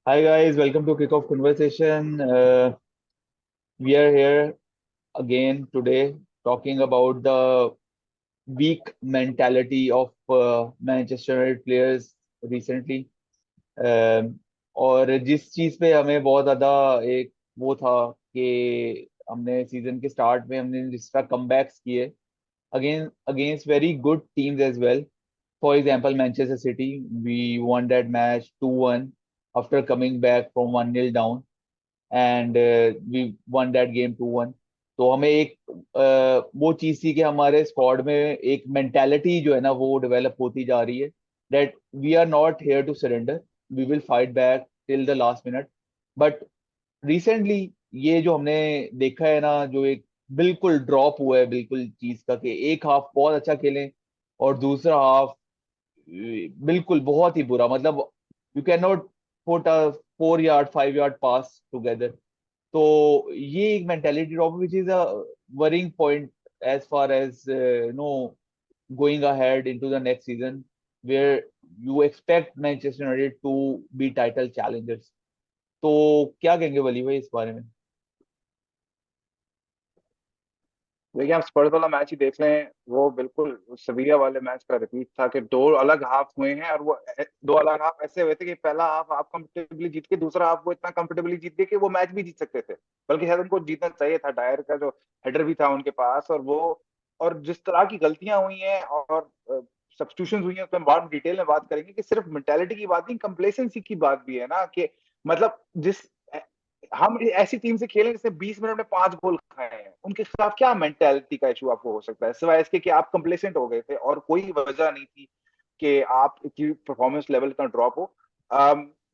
Hi guys, welcome to Kickoff Conversation. We are here again today talking about the weak mentality of Manchester United players recently. और जिस चीज पे हमें बहुत ज्यादा एक वो था कि हमने सीजन के स्टार्ट में हमने जिस तरह कमबैक्स किए against very good teams as well. For example, Manchester City, we won that match 2-1 after coming back from 1-0 down. And we won that game 2-1. तो हमें एक वो चीज थी कि हमारे स्क्वाड में एक मेंटेलिटी जो है ना वो डेवलप होती जा रही है that we are not here to surrender, we will fight back till the last minute. But recently ये जो हमने देखा है ना, जो एक बिल्कुल ड्रॉप हुआ है बिल्कुल चीज का कि एक हाफ बहुत अच्छा खेलें और दूसरा हाफ बिल्कुल बहुत ही बुरा. मतलब you can not put a 4 yard 5 yard pass together. तो ये एक mentality drop which is a worrying point as far as no going ahead into the next season where you expect Manchester United to be title challengers. तो क्या कहेंगे वली भाई इस बारे में? देखिए, आप स्पर्स वाला मैच ही देख लें। वो बिल्कुल सविया वाले मैच का रिपीट था कि दो अलग हाफ हुए हैं और वो दो अलग हाफ ऐसे हुए थे कि पहला हाफ आप कंफर्टेबली जीत के दूसरा हाफ वो इतना कंफर्टेबली जीत गए कि वो मैच भी जीत सकते थे। बल्कि शायद उनको जीतना चाहिए था। डायर का जो हेडर भी था उनके पास, और वो और जिस तरह की गलतियां हुई हैं और सब्स्टिट्यूशन हुई हैं उसमें बाद डिटेल में बात करेंगे कि सिर्फ मेंटेलिटी की बात नहीं, कंप्लेसेंसी की बात भी है ना। कि मतलब जिस हम ऐसी टीम से खेलें जिसने 20 मिनट में 5 गोल खाए हैं, उनके खिलाफ क्या मेंटेलिटी का इशू आपको हो सकता है सिवाय इसके कि आप कंप्लेसेंट हो गए थे और कोई वजह नहीं थी कि आप की परफॉर्मेंस लेवल का ड्रॉप हो।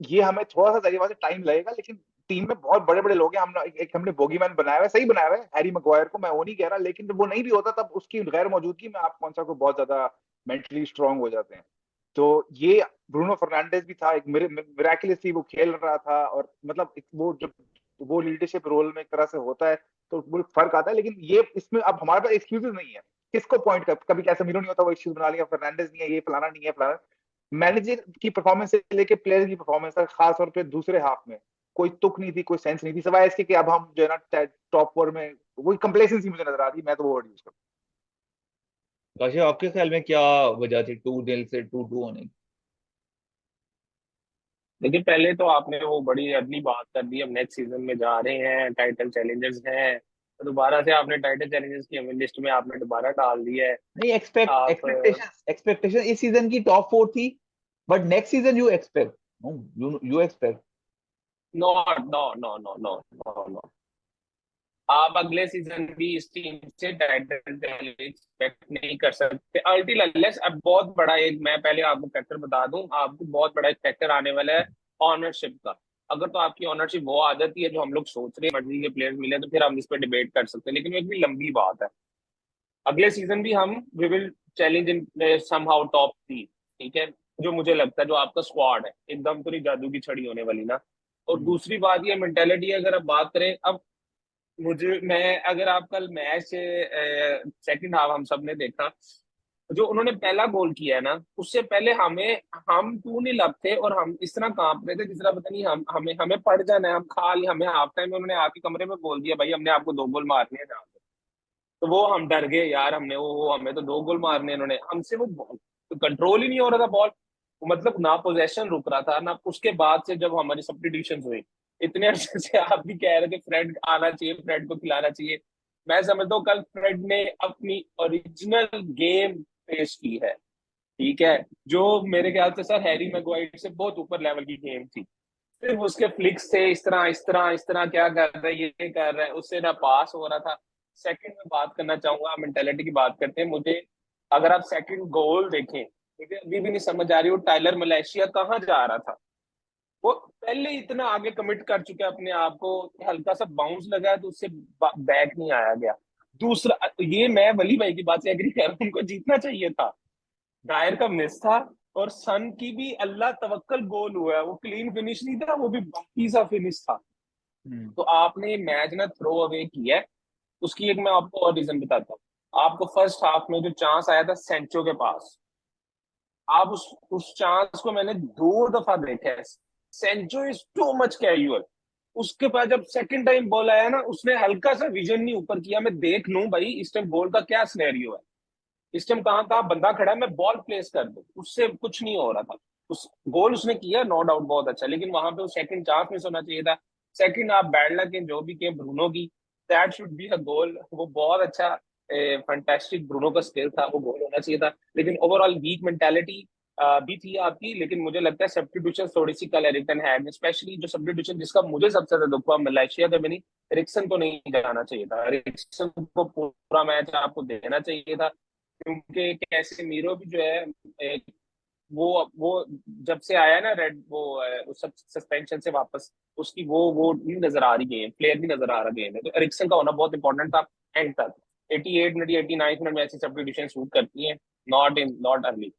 ये हमें थोड़ा सा तरीके से टाइम लगेगा, लेकिन टीम में बहुत बड़े बड़े लोग हैं। हम एक हमने बोगीमैन बनाया हुआ है, सही बनाया हुआ है हैरी मैग्वायर को, मैं वो नहीं कह रहा, लेकिन जब वो नहीं भी होता तब उसकी गैर मौजूदगी में आप कौन सा को बहुत ज्यादा मेंटली स्ट्रांग हो जाते हैं। तो ये ब्रूनो फर्नांडिस भी था, एक मिराकुलसली वो खेल रहा था, और मतलब वो जब वो लीडरशिप रोल में एक तरह से होता है तो वो फर्क आता है। लेकिन ये इसमें अब हमारे पास एक्सक्यूजेस नहीं है। किसको पॉइंट कर, कभी कैसेमीरो नहीं होता वो एक्सक्यूज बना लिया, फर्नांडिस नहीं है, ये फलाना नहीं है फलाना। मैनेजर की परफॉर्मेंस से लेके प्लेयर की परफॉर्मेंस तक, खास तौर पे दूसरे हाफ में कोई तुक नहीं थी, कोई सेंस नहीं थी, सिवाय इसके कि अब हम जो है ना टॉप फोर में, वही कंप्लेसेंसी मुझे नजर आ रही है। मैं तो वो वर्ड यूज करूँ। काशिफ, आपके ख्याल में क्या वजह थी 2-0 से 2-2 होने की? देखिए, पहले तो आपने वो बड़ी अगली बात कर दी। अब नेक्स्ट सीजन में जा रहे हैं, टाइटल चैलेंजर्स हैं, तो दोबारा से आपने टाइटल चैलेंजर्स की हमें लिस्ट में आपने दोबारा डाल दिया है। नहीं, एक्सपेक्ट आप एक्सपेक्टेशन इस सीजन की टॉप 4 थी, but next season you expect, you expect. No no no no no no no, आप अगले सीजन भी इस टीम से टाइटल एक्सपेक्ट नहीं कर सकते अल्टिल अनलेस। अब बहुत बड़ा एक, मैं पहले आपको फैक्टर बता दूं, आपको बहुत बड़ा एक फैक्टर आने वाला है ऑनरशिप का। अगर तो आपकी ऑनरशिप वो आ जाती है जो हम लोग सोच रहे हैं, मर्जी के प्लेयर्स मिले, तो फिर हम इस पर डिबेट कर सकते हैं, लेकिन वो एक भी लंबी बात है। अगले सीजन भी हम we will challenge in somehow top 3। ठीक है, जो मुझे लगता है जो आपका स्क्वाड है एकदम तो नहीं जादू की छड़ी होने वाली ना। और दूसरी बात ये मेंटेलिटी, अगर आप बात करें अब, मुझे मैं अगर आप कल मैच सेकंड हाफ हम सब ने देखा, जो उन्होंने पहला गोल किया है ना, उससे पहले हमें हम 2-0 थे और हम इस तरह कांप रहे थे जिस तरह पता नहीं हम हमें हमें पड़ जाना है, हम खा लिया। हमें हाफ टाइम में उन्होंने आके कमरे में बोल दिया, भाई हमने आपको 2 गोल मारने हैं जहाँ पे। तो वो हम डर गए यार, हमने वो हमें तो 2 गोल मारने हैं इन्होंने हमसे। वो कंट्रोल ही नहीं हो रहा था बॉल, मतलब ना पोजेशन रुक रहा था ना। उसके बाद से जब हमारी सब्स्टिट्यूशन हुई, इतने अरसे से आप भी कह रहे थे फ्रेड आना चाहिए, फ्रेड को खिलाना चाहिए। मैं समझता हूँ कल फ्रेड ने अपनी ओरिजिनल गेम पेश की है। ठीक है, जो मेरे ख्याल से सर हैरी मैगवाइर से बहुत ऊपर लेवल की गेम थी। सिर्फ उसके फ्लिक्स थे, इस तरह इस तरह इस तरह, क्या कर रहा है ये कर रहा है, उससे ना पास हो रहा था। सेकंड में बात करना चाहूंगा, मेंटेलिटी की बात करते हैं। मुझे अगर आप सेकंड गोल देखें, मुझे अभी भी नहीं समझ आ रही वो टाइलर मलेशिया कहाँ जा रहा था। वो पहले इतना आगे कमिट कर चुका है अपने आप को, हल्का सा बाउंस लगा है तो उससे बैक नहीं आया गया। दूसरा, ये मैं वली भाई की बात से एग्री कर रहा हूँ, उनको जीतना चाहिए था। डायर का मिस था, और सन की भी अल्लाह तवक्कल गोल हुआ है, वो क्लीन फिनिश नहीं था, वो भी बम्पी सा फिनिश था। हम्म. तो आपने मैच ना थ्रो अवे किया है। उसकी एक मैं आपको और रीजन बताता हूँ। आपको फर्स्ट हाफ में जो चांस आया था सेंचो के पास, आप उस चांस को मैंने 2 दफा देखा है। Sancho is too much casual. उसके बाद जब सेकंड टाइम बॉल आया ना, उसने हल्का सा विजन नहीं ऊपर किया, मैं देख लूं भाई इस टाइम गोल का क्या सिनेरियो है, इस टाइम कहाँ कहाँ बंदा खड़ा है, मैं बॉल प्लेस कर दूं, उससे कुछ नहीं हो रहा था। उस गोल उसने किया नो डाउट बहुत अच्छा, लेकिन वहां पे वो सेकंड चांस मिस होना चाहिए था। सेकंड आप बैड लक है जो भी के ब्रूनो की, दैट शुड बी अ गोल, वो बहुत अच्छा फैंटास्टिक ब्रूनो का स्किल था, वो गोल होना चाहिए था। लेकिन ओवरऑल वीक मेंटालिटी भी थी आपकी, लेकिन मुझे लगता है सब्स्टिट्यूशन थोड़ी सी कल एरिक्सन है, स्पेशली जो सब्स्टिट्यूशन जिसका मुझे सबसे ज्यादा दुख हुआ मलेशिया का बनी, एरिक्सन को नहीं जाना चाहिए था, एरिक्सन को पूरा मैच आपको देना चाहिए था, क्योंकि कैसे मीरो भी जो है एक, वो जब से आया ना रेड वो उस सब सस्पेंशन से वापस, उसकी वो नहीं नजर आ रही गेम, प्लेयर भी नजर आ रहा गेम है, तो एरिक्सन का होना बहुत इंपॉर्टेंट था एंड तक। 88 मिनट या 89 मिनट में ऐसी सब्स्टिट्यूशन शूट करती है, नॉट अर्ली।